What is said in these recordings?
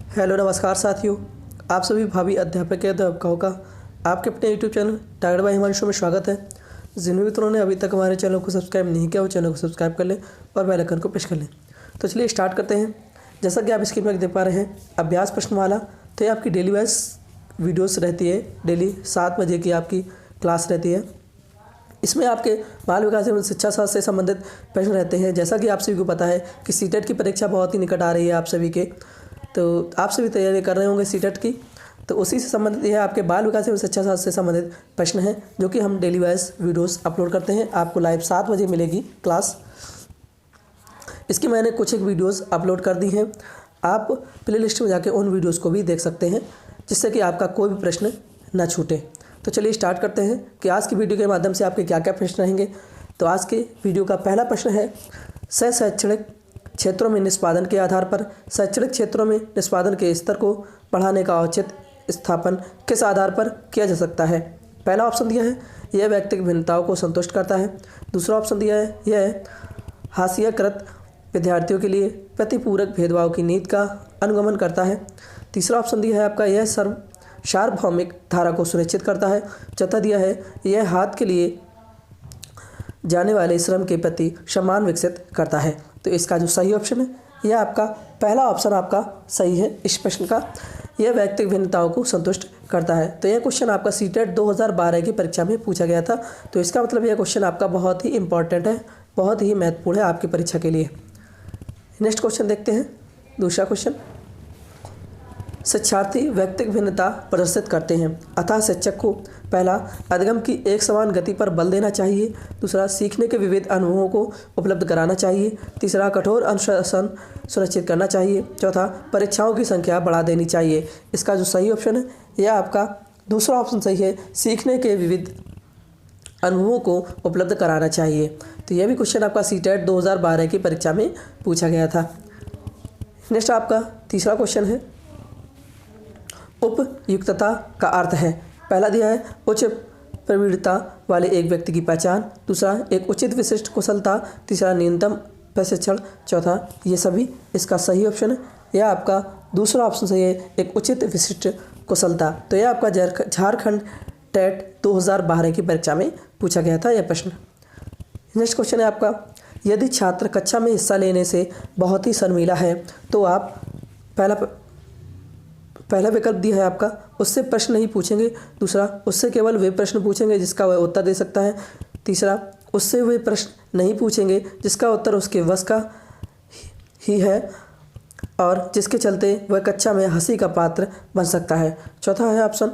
Hello नमस्कार साथियों, आप सभी भावी अध्यापक या अध्यापकों का आपके अपने YouTube channel target by Himanshu में स्वागत है। जिन मित्रों ने अभी तक हमारे चैनल को सब्सक्राइब नहीं किया वो चैनल को सब्सक्राइब कर लें और बेल आइकन को प्रेस कर लें। तो चलिए स्टार्ट करते हैं। जैसा कि आप स्क्रीन पर देख पा रहे हैं, अभ्यास प्रश्नमाला। तो ये आपकी डेली वाइज वीडियोज़ रहती है। डेली 7 बजे की आपकी क्लास रहती है। इसमें आपके बाल विकास एवं शिक्षा शास्त्र से संबंधित प्रश्न रहते हैं। जैसा कि आप सभी को पता है कि सीटेट की परीक्षा बहुत ही निकट आ रही है आप सभी के, तो आप सभी तैयारी कर रहे होंगे सीटेट की। तो उसी से संबंधित यह आपके बाल विकास एवं शिक्षा शास्त्र से संबंधित प्रश्न हैं, जो कि हम डेली वाइज वीडियोस अपलोड करते हैं। आपको लाइव 7 बजे मिलेगी क्लास। इसकी मैंने कुछ एक वीडियोस अपलोड कर दी हैं। आप प्ले लिस्ट में जाके उन वीडियोस को भी देख सकते हैं, जिससे कि आपका कोई भी प्रश्न न छूटे। तो चलिए स्टार्ट करते हैं कि आज की वीडियो के माध्यम से आपके क्या क्या प्रश्न रहेंगे। तो आज के वीडियो का पहला प्रश्न है, शैक्षणिक क्षेत्रों में निष्पादन के आधार पर शैक्षणिक क्षेत्रों में निष्पादन के स्तर को बढ़ाने का औचित्य स्थापन किस आधार पर किया जा सकता है। पहला ऑप्शन दिया है, यह व्यक्तिगत भिन्नताओं को संतुष्ट करता है। दूसरा ऑप्शन दिया है, यह हाशियाकृत विद्यार्थियों के लिए प्रतिपूरक भेदभाव की नीति का अनुगमन करता है। तीसरा ऑप्शन दिया है आपका, यह सार्वभौमिक धारा को सुनिश्चित करता है। चौथा दिया है, यह हाथ के लिए जाने वाले श्रम के प्रति सम्मान विकसित करता है। तो इसका जो सही ऑप्शन है, यह आपका पहला ऑप्शन आपका सही है इस प्रश्न का। यह व्यक्तिगत भिन्नताओं को संतुष्ट करता है। तो यह क्वेश्चन आपका सीटेट 2012 की परीक्षा में पूछा गया था। तो इसका मतलब यह क्वेश्चन आपका बहुत ही इंपॉर्टेंट है, बहुत ही महत्वपूर्ण है आपकी परीक्षा के लिए। नेक्स्ट क्वेश्चन देखते हैं। दूसरा क्वेश्चन, शिक्षार्थी व्यक्तिगत भिन्नता प्रदर्शित करते हैं, अतः शिक्षक को पहला अधिगम की एक समान गति पर बल देना चाहिए। दूसरा, सीखने के विविध अनुभवों को उपलब्ध कराना चाहिए। तीसरा, कठोर अनुशासन सुनिश्चित करना चाहिए। चौथा, परीक्षाओं की संख्या बढ़ा देनी चाहिए। इसका जो सही ऑप्शन है, यह आपका दूसरा ऑप्शन सही है, सीखने के विविध अनुभवों को उपलब्ध कराना चाहिए। तो यह भी क्वेश्चन आपका सीटेट 2012 की परीक्षा में पूछा गया था। नेक्स्ट आपका तीसरा क्वेश्चन है, उपयुक्तता का अर्थ है। पहला दिया है, उच्च प्रवीणता वाले एक व्यक्ति की पहचान। दूसरा, एक उचित विशिष्ट कुशलता। तीसरा, न्यूनतम प्रशिक्षण। चौथा, ये सभी इसका सही ऑप्शन है। यह आपका दूसरा ऑप्शन सही है, एक उचित विशिष्ट कुशलता। तो यह आपका झारखंड टेट 2012 की परीक्षा में पूछा गया था यह प्रश्न। नेक्स्ट क्वेश्चन है आपका, यदि छात्र कक्षा में हिस्सा लेने से बहुत ही शर्मीला है तो आप पहला विकल्प दिया है आपका, उससे प्रश्न नहीं पूछेंगे। दूसरा, उससे केवल वे प्रश्न पूछेंगे जिसका वह उत्तर दे सकता है। तीसरा, उससे वे प्रश्न नहीं पूछेंगे जिसका उत्तर उसके वश का ही है और जिसके चलते वह कक्षा में हंसी का पात्र बन सकता है। चौथा है ऑप्शन,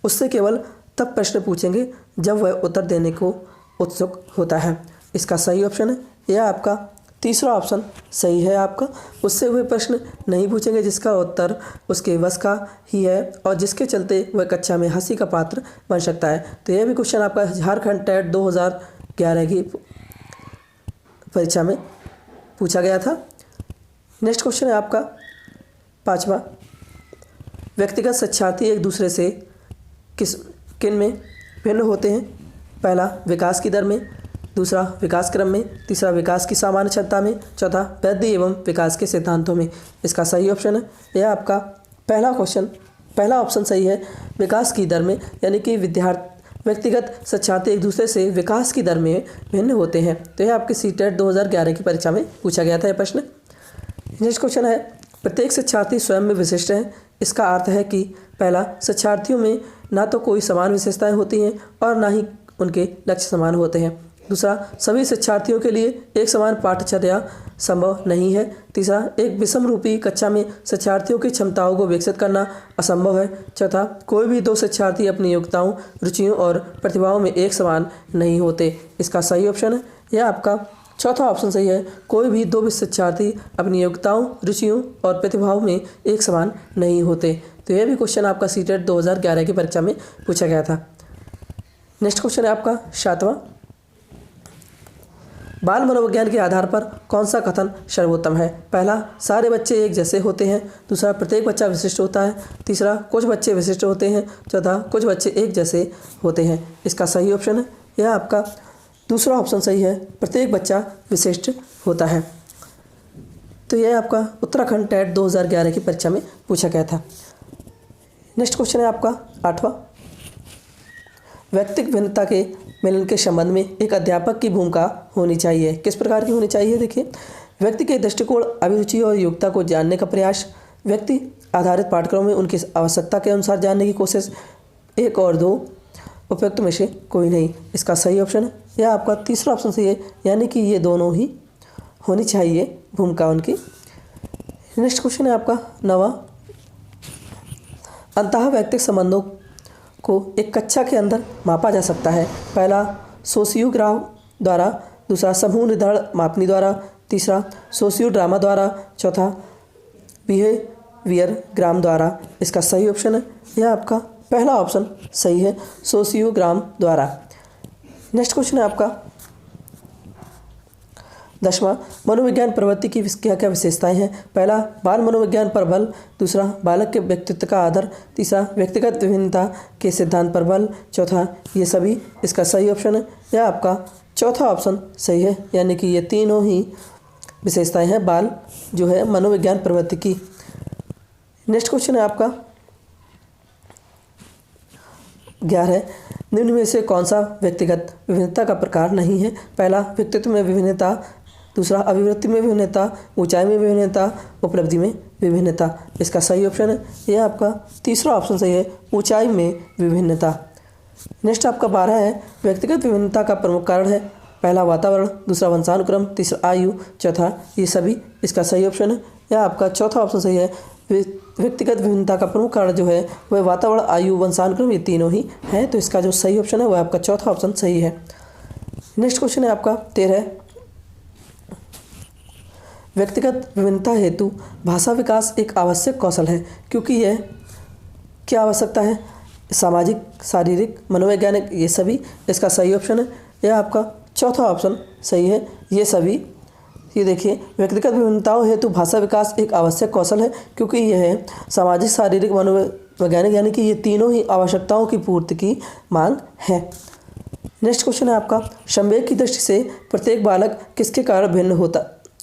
उससे केवल तब प्रश्न पूछेंगे जब वह उत्तर देने को उत्सुक होता है। इसका सही ऑप्शन है, यह आपका तीसरा ऑप्शन सही है आपका, उससे हुए प्रश्न नहीं पूछेंगे जिसका उत्तर उसके वश का ही है और जिसके चलते वह कक्षा में हंसी का पात्र बन सकता है। तो यह भी क्वेश्चन आपका झारखंड टेट 2011 की परीक्षा में पूछा गया था। नेक्स्ट क्वेश्चन है आपका पांचवा, व्यक्तिगत शिक्षार्थी एक दूसरे से किन में भिन्न होते हैं। पहला, विकास की दर में। दूसरा, विकास क्रम में। तीसरा, विकास की सामान्य क्षमता में। चौथा, वृद्धि एवं विकास के सिद्धांतों में। इसका सही ऑप्शन है, यह आपका पहला ऑप्शन सही है, विकास की दर में, यानी कि व्यक्तिगत शिक्षार्थी एक दूसरे से विकास की दर में भिन्न होते हैं। तो यह आपके सीटेट 2011 की परीक्षा में पूछा गया था यह प्रश्न। नेक्स्ट क्वेश्चन है, प्रत्येक शिक्षार्थी स्वयं में विशिष्ट है। इसका अर्थ है कि पहला, शिक्षार्थियों में ना तो कोई समान विशेषताएं होती हैं और ना ही उनके लक्ष्य समान होते हैं। दूसरा, सभी शिक्षार्थियों के लिए एक समान पाठचर्या संभव नहीं है। तीसरा, एक विषम रूपी कक्षा में शिक्षार्थियों की क्षमताओं को विकसित करना असंभव है। चौथा, कोई भी दो शिक्षार्थी अपनी योग्यताओं, रुचियों और प्रतिभाओं में एक समान नहीं होते। इसका सही ऑप्शन है, यह आपका चौथा ऑप्शन सही है, कोई भी दो शिक्षार्थी अपनी योग्यताओं, रुचियों और प्रतिभाओं में एक समान नहीं होते। तो यह भी क्वेश्चन आपका सीटेट 2011 की परीक्षा में पूछा गया था। नेक्स्ट क्वेश्चन है आपका सातवां, बाल मनोविज्ञान के आधार पर कौन सा कथन सर्वोत्तम है। पहला, सारे बच्चे एक जैसे होते हैं। दूसरा, प्रत्येक बच्चा विशिष्ट होता है। तीसरा, कुछ बच्चे विशिष्ट होते हैं। चौथा, कुछ बच्चे एक जैसे होते हैं। इसका सही ऑप्शन है, यह आपका दूसरा ऑप्शन सही है, प्रत्येक बच्चा विशिष्ट होता है। तो यह आपका उत्तराखंड टेट 2011 की परीक्षा में पूछा गया था। नेक्स्ट क्वेश्चन है आपका 8वां। व्यक्तिगत भिन्नता के मिलन के संबंध में एक अध्यापक की भूमिका होनी चाहिए। किस प्रकार की होनी चाहिए? देखिए, व्यक्ति के दृष्टिकोण, अभिरुचि और योग्यता को जानने का प्रयास, व्यक्ति आधारित पाठ्यक्रम में उनकी आवश्यकता के अनुसार जानने की कोशिश, 1 और 2 उपयुक्त में से कोई नहीं। इसका सही ऑप्शन है या आपका तीसरा ऑप्शन सही है, यानी कि ये दोनों ही होनी चाहिए भूमिका उनकी। नेक्स्ट क्वेश्चन है आपका 9वां। अंतः व्यक्तिगत संबंधों को एक कक्षा के अंदर मापा जा सकता है। पहला सोशियोग्राफ द्वारा, दूसरा समूह निर्धारण मापनी द्वारा, तीसरा सोशियोड्रामा द्वारा, चौथा बिहेवियर ग्राम द्वारा। इसका सही ऑप्शन है यह आपका पहला ऑप्शन सही है, सोशियोग्राम द्वारा। नेक्स्ट क्वेश्चन है आपका 10वां। मनोविज्ञान प्रवृत्ति की क्या क्या विशेषताएं हैं? पहला बाल मनोविज्ञान पर बल, दूसरा बालक के व्यक्तित्व का आदर, तीसरा व्यक्तिगत विभिन्नता के सिद्धांत पर बल, चौथा ये सभी। इसका सही ऑप्शन है यह आपका चौथा ऑप्शन सही है, यानी कि ये तीनों ही विशेषताएं हैं बाल जो है मनोविज्ञान प्रवृत्ति की। नेक्स्ट क्वेश्चन है आपका 11। निम्न में से कौन सा व्यक्तिगत विभिन्नता का प्रकार नहीं है? पहला व्यक्तित्व में विभिन्नता, दूसरा अभिवृत्ति में विभिन्नता, ऊंचाई में विभिन्नता, उपलब्धि में विभिन्नता। इसका सही ऑप्शन है यह आपका तीसरा ऑप्शन सही है, ऊंचाई में विभिन्नता। नेक्स्ट आपका 12 है। व्यक्तिगत विभिन्नता का प्रमुख कारण है। पहला वातावरण, दूसरा वंशानुक्रम, तीसरा आयु, चौथा ये सभी। इसका सही ऑप्शन है यह आपका चौथा ऑप्शन सही है। व्यक्तिगत विभिन्नता का प्रमुख कारण जो है वह वातावरण, आयु, वंशानुक्रम ये तीनों ही हैं, तो इसका जो सही ऑप्शन है वह आपका चौथा ऑप्शन सही है। नेक्स्ट क्वेश्चन है आपका 13। व्यक्तिगत विभिन्नता हेतु भाषा विकास एक आवश्यक कौशल है, क्योंकि यह क्या आवश्यकता है? सामाजिक, शारीरिक, मनोवैज्ञानिक ये सभी। इसका सही ऑप्शन है यह आपका चौथा ऑप्शन सही है, ये सभी। ये देखिए, व्यक्तिगत विभिन्नताओं हेतु भाषा विकास एक आवश्यक कौशल है, क्योंकि यह सामाजिक, शारीरिक, मनोवैज्ञानिक यानी कि ये तीनों ही आवश्यकताओं की पूर्ति की मांग है। नेक्स्ट क्वेश्चन है आपका संवेग की दृष्टि से प्रत्येक बालक किसके कारण भिन्न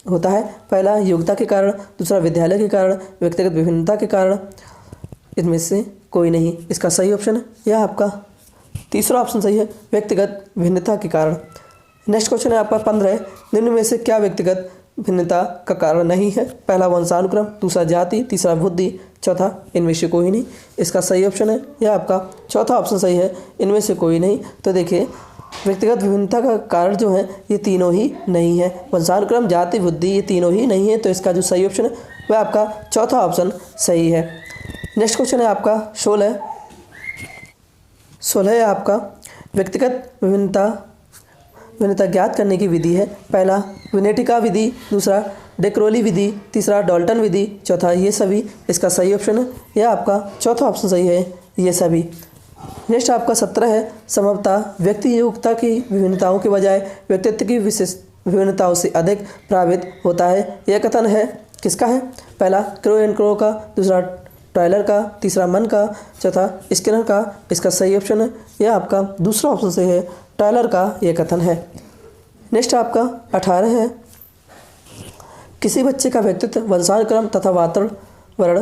होता है? पहला योग्यता के कारण, दूसरा विद्यालय के कारण, व्यक्तिगत विभिन्नता के कारण, इनमें से कोई नहीं। इसका सही ऑप्शन है यह आपका तीसरा ऑप्शन सही है, व्यक्तिगत भिन्नता के कारण। नेक्स्ट क्वेश्चन है आपका 15। निम्न में से क्या व्यक्तिगत भिन्नता का कारण नहीं है? पहला वंशानुक्रम, दूसरा जाति, तीसरा बुद्धि, चौथा इनमें से कोई नहीं। इसका सही ऑप्शन है यह आपका चौथा ऑप्शन सही है, इनमें से कोई नहीं। तो देखिए, व्यक्तिगत विभिन्नता का कारण जो है ये तीनों ही नहीं है, वंशानुक्रम, जाति, बुद्धि ये तीनों ही नहीं है, तो इसका जो सही ऑप्शन है वह आपका चौथा ऑप्शन सही है। नेक्स्ट क्वेश्चन है आपका 16 है आपका व्यक्तिगत विभिन्नता ज्ञात करने की विधि है। पहला विनेटिका विधि, दूसरा डेक्रोली विधि, तीसरा डाल्टन विधि, चौथा ये सभी। इसका सही ऑप्शन है यह आपका चौथा ऑप्शन सही है, ये सभी। नेक्स्ट आपका 17 है संभवतः व्यक्ति योग्यता की विभिन्नताओं के बजाय व्यक्तित्व की विशेष विभिन्नताओं से अधिक प्रभावित होता है। यह कथन है किसका है? पहला क्रो एंड क्रो का, दूसरा टॉयलर का, तीसरा मन का, चौथा स्किनर का। इसका सही ऑप्शन है यह आपका दूसरा ऑप्शन सही है, टॉयलर का यह कथन है। नेक्स्ट आपका 18 है किसी बच्चे का व्यक्तित्व वंशानुक्रम तथा वातावरण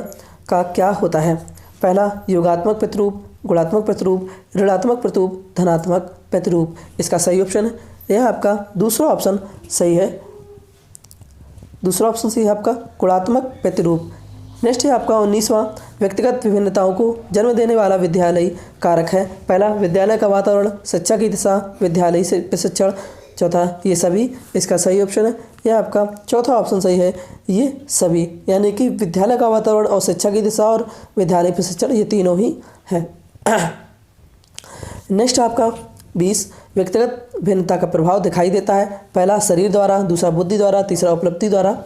का क्या होता है? पहला योगात्मक प्रतिरूप, गुणात्मक प्रतिरूप, ऋणात्मक प्रतिरूप, धनात्मक प्रतिरूप। इसका सही ऑप्शन है यह आपका दूसरा ऑप्शन सही है, दूसरा ऑप्शन सही है आपका गुणात्मक प्रतिरूप। नेक्स्ट है आपका 19वां व्यक्तिगत विभिन्नताओं को जन्म देने वाला विद्यालयी कारक है। पहला विद्यालय का वातावरण, शिक्षा की दिशा, विद्यालयी से प्रशिक्षण, चौथा ये सभी। इसका सही ऑप्शन है यह आपका चौथा ऑप्शन सही है, ये सभी। यानी कि विद्यालय का वातावरण और शिक्षा की दिशा और विद्यालय प्रशिक्षण ये तीनों ही है। नेक्स्ट आपका 20 व्यक्तिगत भिन्नता का प्रभाव दिखाई देता है। पहला शरीर द्वारा, दूसरा बुद्धि द्वारा, तीसरा उपलब्धि द्वारा,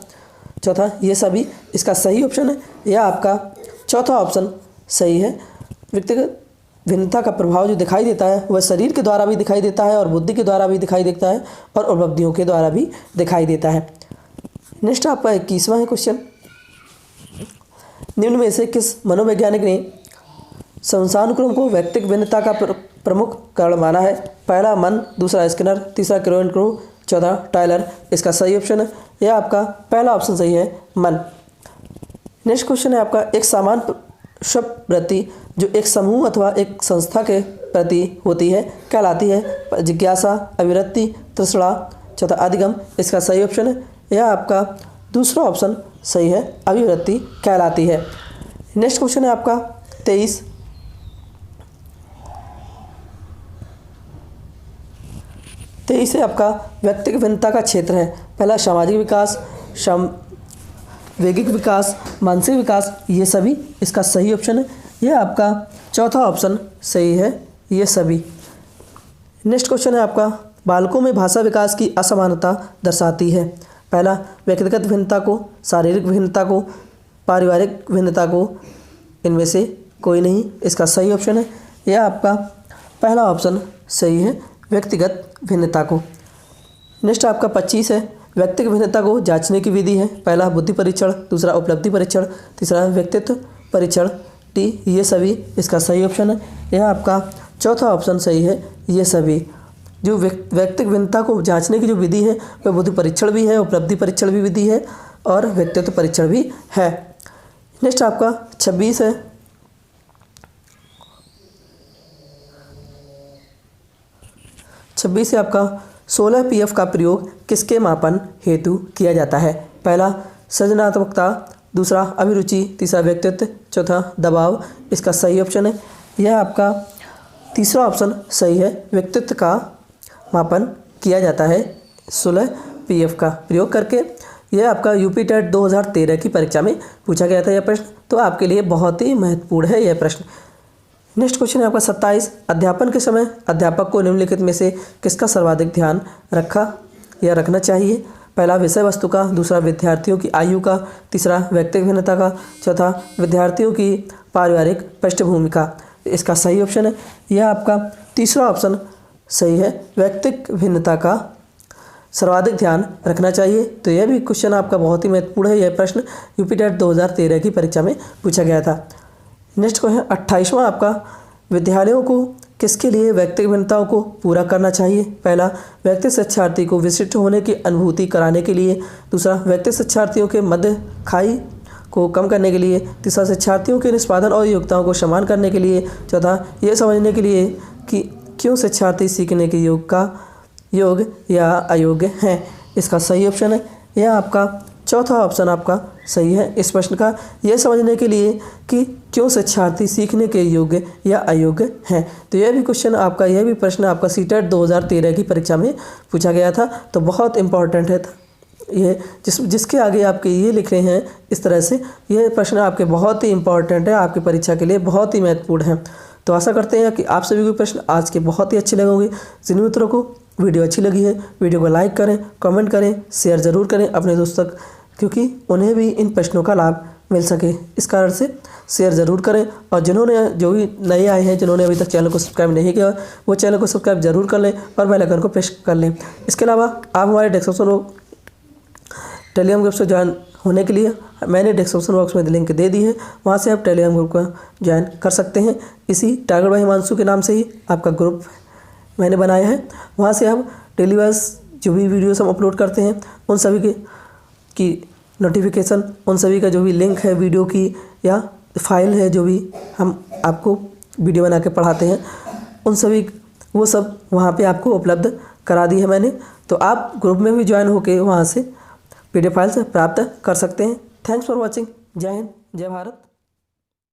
चौथा ये सभी। इसका सही ऑप्शन है यह आपका चौथा ऑप्शन सही है। व्यक्तिगत भिन्नता का प्रभाव जो दिखाई देता है वह शरीर के द्वारा भी दिखाई देता है और बुद्धि के द्वारा भी दिखाई देता है और उपलब्धियों के द्वारा भी दिखाई देता है। नेक्स्ट आपका 21वां है क्वेश्चन, निम्न में से किस मनोवैज्ञानिक ने वंशानुक्रम को व्यक्तिगत भिन्नता का प्रमुख कारण माना है? पहला मन, दूसरा स्किनर, तीसरा क्रो एंड क्रो, चौथा टाइलर इसका सही ऑप्शन है। यह आपका पहला ऑप्शन सही है, मन। नेक्स्ट क्वेश्चन है आपका, एक सामान्य शब्दवृत्ति जो एक समूह अथवा एक संस्था के प्रति होती है कहलाती है? जिज्ञासा, अभिवृत्ति, तृष्णा, चौथा अधिगम इसका सही ऑप्शन है। यह आपका दूसरा ऑप्शन सही है, अभिवृत्ति कहलाती है। नेक्स्ट क्वेश्चन है आपका 23 है आपका, व्यक्तिगत भिन्नता का क्षेत्र है। पहला सामाजिक विकास, वैगिक विकास, मानसिक विकास, ये सभी इसका सही ऑप्शन है। यह आपका चौथा ऑप्शन सही है, ये सभी। नेक्स्ट क्वेश्चन है आपका, बालकों में भाषा विकास की असमानता दर्शाती है? पहला व्यक्तिगत भिन्नता को, शारीरिक भिन्नता को, पारिवारिक भिन्नता को, इनमें से कोई नहीं, इसका सही ऑप्शन है। यह आपका पहला ऑप्शन सही है, व्यक्तिगत भिन्नता को। नेक्स्ट आपका 25 है, व्यक्तिगत भिन्नता को जांचने की विधि है। पहला बुद्धि परीक्षण, दूसरा उपलब्धि परीक्षण, तीसरा व्यक्तित्व परीक्षण, डी ये सभी इसका सही ऑप्शन है। यह आपका चौथा ऑप्शन सही है, ये सभी। जो व्यक्तिगत भिन्नता को जांचने की जो विधि है वह बुद्धि परीक्षण भी है, उपलब्धि परीक्षण भी विधि है और व्यक्तित्व परीक्षण भी है। नेक्स्ट आपका 26 है, 26 है आपका, 16 PF का प्रयोग किसके मापन हेतु किया जाता है? पहला सृजनात्मकता, दूसरा अभिरुचि, तीसरा व्यक्तित्व, चौथा दबाव, इसका सही ऑप्शन है। यह आपका तीसरा ऑप्शन सही है, व्यक्तित्व का मापन किया जाता है 16 PF का प्रयोग करके। यह आपका यूपी टेट 2013 की परीक्षा में पूछा गया था यह प्रश्न, तो आपके लिए बहुत ही महत्वपूर्ण है यह प्रश्न। नेक्स्ट क्वेश्चन है आपका 27, अध्यापन के समय अध्यापक को निम्नलिखित में से किसका सर्वाधिक ध्यान रखना चाहिए? पहला विषय वस्तु का, दूसरा विद्यार्थियों की आयु का, तीसरा व्यक्तिगत भिन्नता का, चौथा विद्यार्थियों की पारिवारिक पृष्ठभूमि का, इसका सही ऑप्शन है। यह आपका तीसरा ऑप्शन सही है, व्यक्तिगत भिन्नता का सर्वाधिक ध्यान रखना चाहिए। तो यह भी क्वेश्चन आपका बहुत ही महत्वपूर्ण है, यह प्रश्न यूपी टेट 2013 की परीक्षा में पूछा गया था। नेक्स्ट क्वेश्चन 28वां आपका, विद्यालयों को किसके लिए व्यक्तिगत भिन्नताओं को पूरा करना चाहिए? पहला व्यक्ति शिक्षार्थी को विशिष्ट होने की अनुभूति कराने के लिए, दूसरा व्यक्ति शिक्षार्थियों के मध्य खाई को कम करने के लिए, तीसरा शिक्षार्थियों के निष्पादन और योग्यताओं को समान करने के लिए, चौथा ये समझने के लिए कि क्यों शिक्षार्थी सीखने के योग्य या अयोग्य हैं, इसका सही ऑप्शन है। यह आपका चौथा ऑप्शन आपका सही है इस प्रश्न का, यह समझने के लिए कि क्यों शिक्षार्थी सीखने के योग्य या अयोग्य हैं। तो यह भी क्वेश्चन आपका, यह भी प्रश्न आपका सीटेट 2013 की परीक्षा में पूछा गया था, तो बहुत इंपॉर्टेंट है ये। जिसके आगे आपके ये लिख रहे हैं इस तरह से, यह प्रश्न आपके बहुत ही इंपॉर्टेंट है, आपकी परीक्षा के लिए बहुत ही महत्वपूर्ण है। तो आशा करते हैं कि आप सभी को प्रश्न आज के बहुत ही अच्छे लगे होंगे। जिन मित्रों को वीडियो अच्छी लगी है, वीडियो को लाइक करें, कमेंट करें, शेयर ज़रूर करें अपने दोस्तों तक, क्योंकि उन्हें भी इन प्रश्नों का लाभ मिल सके। इस कारण से शेयर ज़रूर करें। और जिन्होंने जो भी नए आए हैं, जिन्होंने अभी तक चैनल को सब्सक्राइब नहीं किया, वो चैनल को सब्सक्राइब ज़रूर कर लें और बेल आइकन को प्रेस कर लें। इसके अलावा आप हमारे डिस्क्रिप्शन टेलीग्राम ग्रुप से ज्वाइन होने के लिए मैंने डिस्क्रिप्शन बॉक्स में लिंक दे दी है, वहाँ से आप टेलीग्राम ग्रुप का ज्वाइन कर सकते हैं। इसी टाइगर भाई हिमांशु के नाम से ही आपका ग्रुप मैंने बनाया है। वहाँ से आप डेली वाइज जो भी वीडियोस हम अपलोड करते हैं उन सभी की नोटिफिकेशन, उन सभी का जो भी लिंक है वीडियो की या फाइल है, जो भी हम आपको वीडियो बना के पढ़ाते हैं, उन सभी वो सब वहाँ पे आपको उपलब्ध करा दी है मैंने। तो आप ग्रुप में भी ज्वाइन होकर वहाँ से PDF फाइल्स प्राप्त कर सकते हैं। Thanks for watching. जय हिंद, जय भारत।